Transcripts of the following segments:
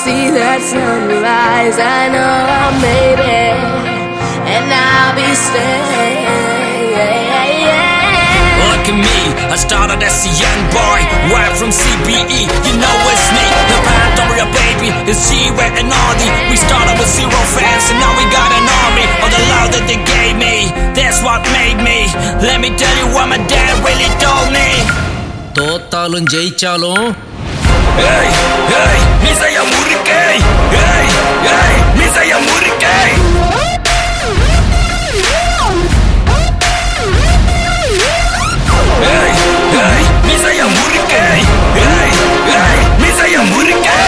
see that sunrise. I know I made it, and I'll be staying. Look at me, I started as a young boy, right from CBE, you know it's me. The path over your baby is G-Red and Audi. We started with 0 fans and now we got an army. All the love that they gave me, that's what made me. Let me tell you what my dad really told me. தோத்தாலும் ஜெயிச்சாலும் hey hey மிசைய முறுக்கே hey hey மிசைய முறுக்கே hey hey மிசைய முறுக்கே hey hey மிசைய முறுக்கே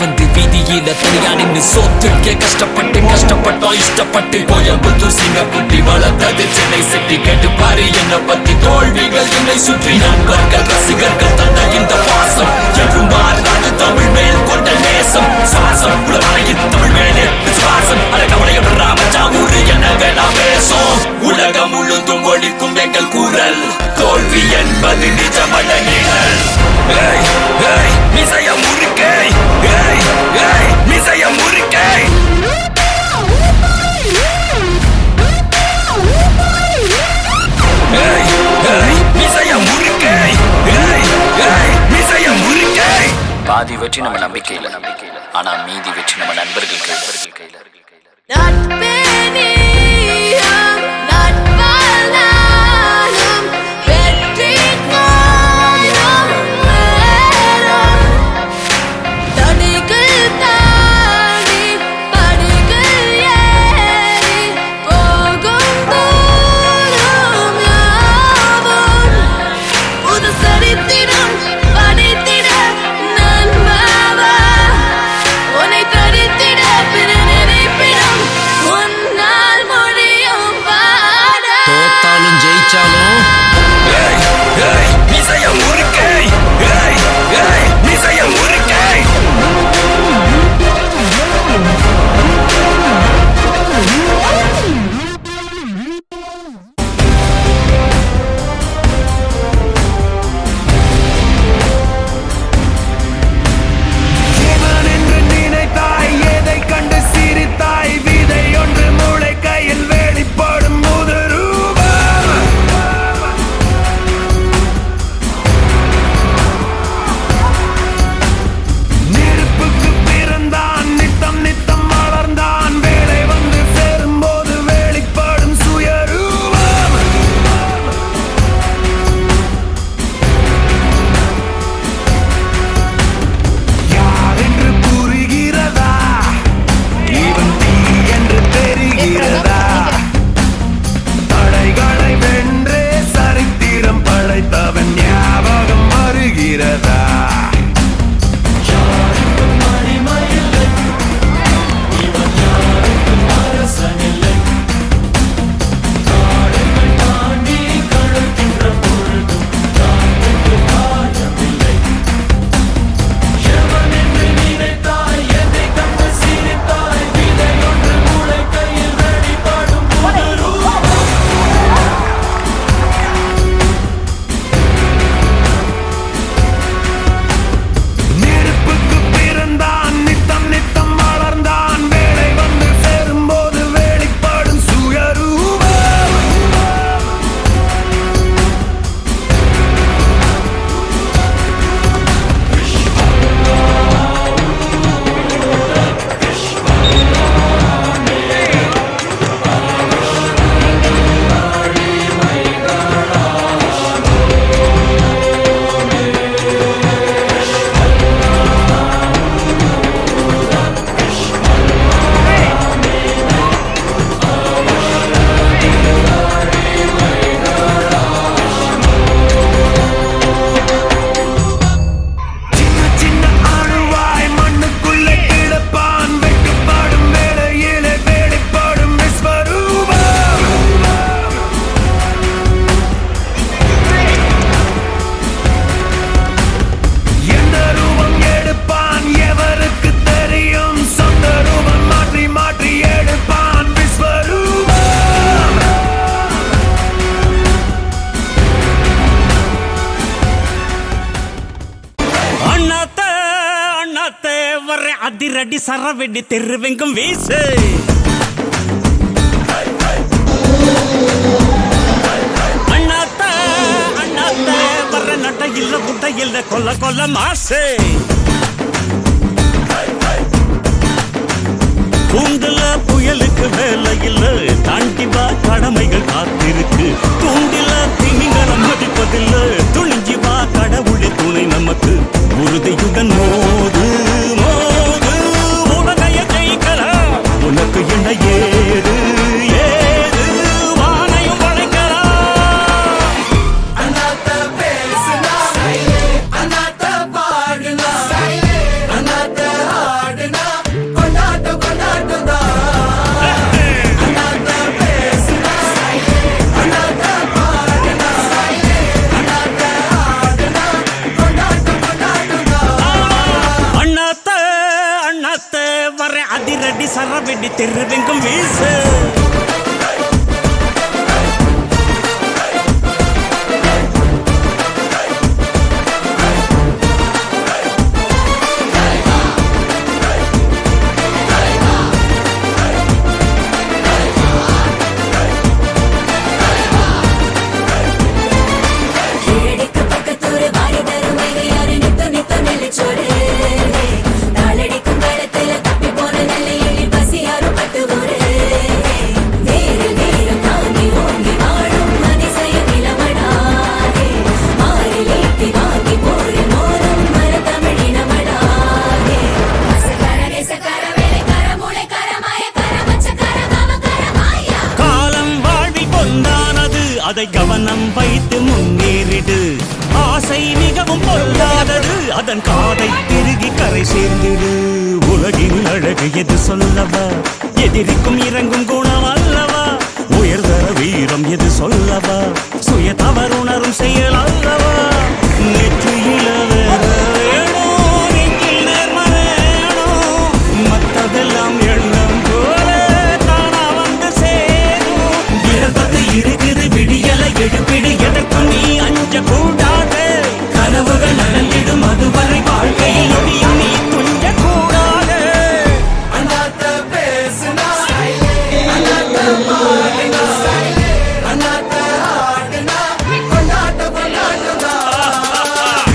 வந்து வீதியில தனியா நின்னு சோத்துக்கே கஷ்டப்பட்டோம் இஷ்டப்பட்டு கோயம்புத்தூர் சிங்கக்குட்டி வளர்த்தது சென்னை செட்டி கேட்டு பாரு என்ன பத்தி தோல்விகள் என்னை சுற்றி நண்பர்கள் ரசிகர்கள் தந்த இந்த பாசம் என்றும் மாறாது தமிழ் மேல் கொண்ட நேசம் சுவாசம் உலகாயின் தமிழ் மேலே விசுவாசம் அட கவலையோட ராமஜாமூரு என்ன வேணா பேசும் உலகம் முழுதும் ஒழிக்கும் எங்கள் கூறல் தோல்வி என்பது நிஜமல்ல நிழல் மிசைய முறுக்கே மிசைய முறுக்கே மிசைய முறுக்கே மிசைய முறுக்கே பாதி வெற்றி நம்ம நம்பிக்கையில் ஆனா மீதி வெற்றி நம்ம நண்பர்கள் கையில் One வர்ற அதிரடி சரவெடி தெருவெங்கும் வீசு அண்ணாத்த அண்ணாத்த வர்ற நட்ட இல்ல புட்ட இல்ல கொல்ல கொல்ல மாசு தூண்டுல புயலுக்கு வேலை இல்ல தாண்டி வா கடமைகள் காத்திருக்கு தூண்டில திமிங்கலம் மதிப்பதில்ல துணிஞ்சி வா கடவுளே துணை நமக்கு உறுதியுடன் மோது மோது உலகைய ஜெயிக்கலாம் உனக்கு என்ன ஏது ஏது வானையும் வளைக்கலாம் அண்ணாத்த பேசுனா அண்ணாத்த பாடுனா அண்ணாத்த ஆடுனா கொண்டாட்டம் கொண்டாட்டம் தான் அண்ணாத்த பேசுனா அண்ணாத்த பாடுனா அண்ணாத்த ஆடுனா கொண்டாட்டம் கொண்டாட்டம் தான் அண்ணாத்த அண்ணாத்த வர அதிரடி சரவெடி தெருவெங்கும் வீசு கீழடிக்கு பக்கத்தூரு வாரி தரும் வைகையாறு நித்து நித்து நெல்லிச்சோறு நாளடிக்கும் காலத்துல தப்பி போன நெல்லை எள்ளி பசியாரும் பட்டு ஊரு வேரில் வீரம் தாங்கி ஓங்கி வாழும் அதிசய நிலமடாதே மாறில் ஈட்டி வாங்கி போரில் மோதும் மரத்தமிழினமடாதே அசக்கார நேசக்கார வேலைக்கார மூளைக்கார மாயக்கார மச்சக்கார காமக்கார மாயா காலம் வாழ்வில் பொந்தானது அதை கவனம் வைத்து முன்னேறிடு ஆசை மிகவும் பொல்லாதது அதன் காதை திருகி கரை சேர்ந்திடு உலகின் அழகு எது சொல்லவா எதிரிக்கும் இறங்கும் குணம் அல்லவா உயர்தர வீரம் எது சொல்லவா சுய தவறுணரும் செயல் அல்லவா நெற்றியில வேற வேணும், நெஞ்சில் நேர்மை வேணும், மத்ததெல்லாம் எண்ணம் போல தானா வந்து சேரும் இழப்பது இருக்குது விடியலை எடுப்பிடு எதற்கும் நீ அஞ்ச கூடாது கனவுகள் நடந்திடும் அதுவரை வாழ்க்கையில் நொடியும் நீ துஞ்ச கூடாது அண்ணாத்த பேசுனா அண்ணாத்த பாடுனா அண்ணாத்த ஆடுனா கொண்டாட்டம் கொண்டாட்டம் தான்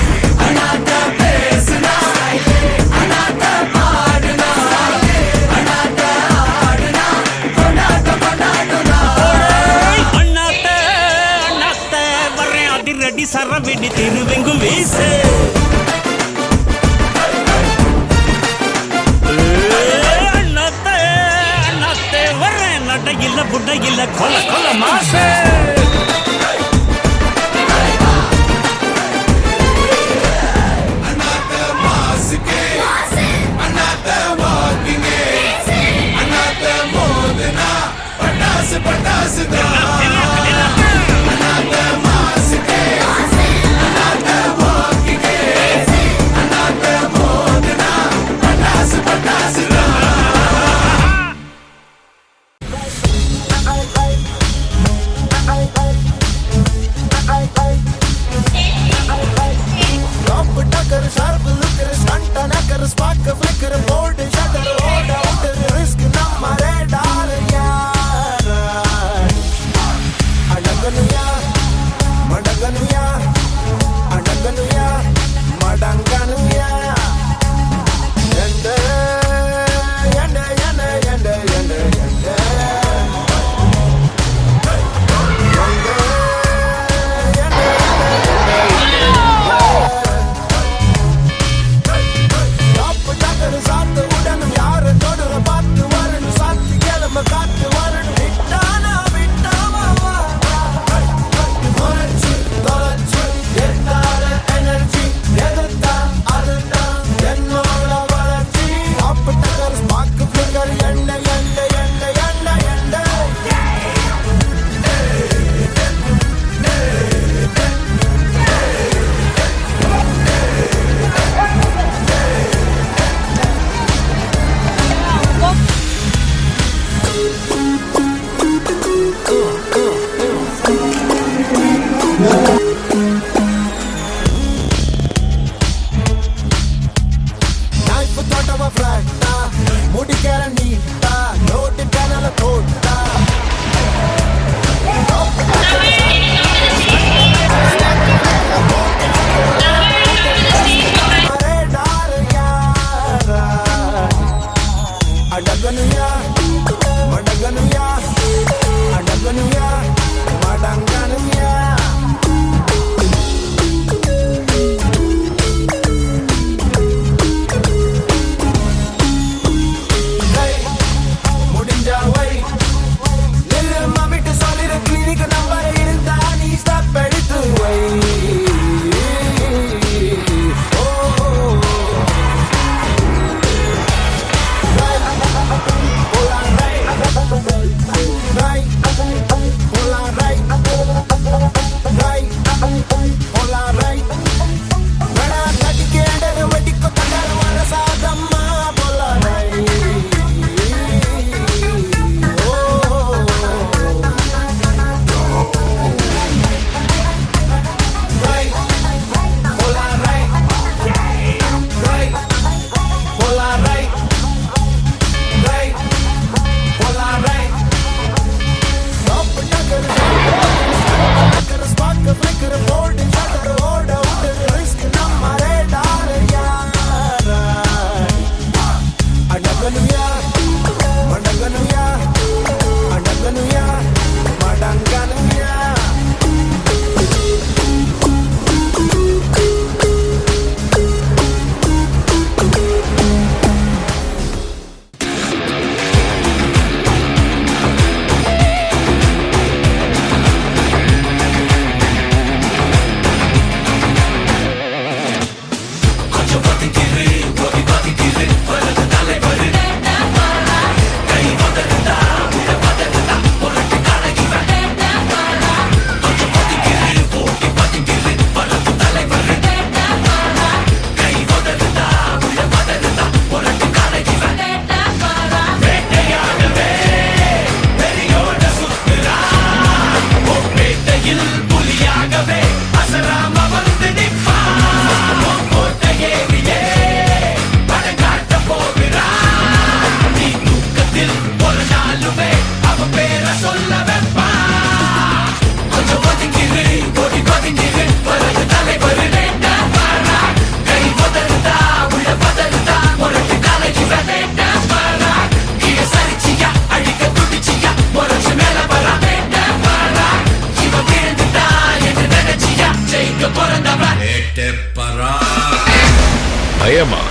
பயமா?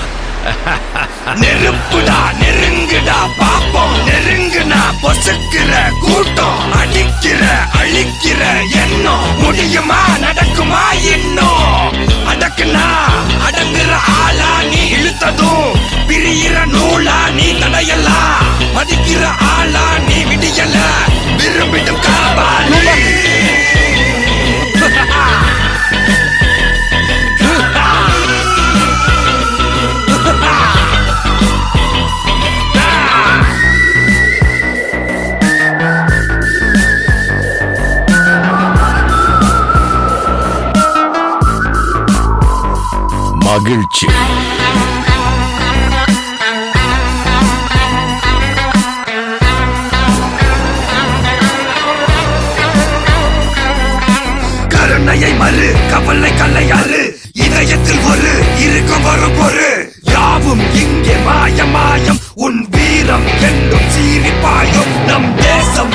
நெருப்புடா நெருங்குடா பாப்போம், நெருங்குனா பொசுக்கிற கூட்டம், அடிக்கிற அழிக்கிற எண்ணம், முடியுமா நடக்குமா இன்னும்? அடக்குனா அடங்குற ஆளா நீ இழுத்ததும், பிரியிற நூலா நீ தடையலாம், மதிக்கிற ஆளா நீ விடியல, விரும்பிடும் காபாலி. மகிழ்ச்சி. கருணையை மறு கவலை கல்லையாறு, இதயத்தில் ஒரு இருக்கும் வரும் பொறு, யாவும் இங்கே மாயம் மாயம், உன் வீரம் என்றும் சீரிப்பாயும், நம் தேசம்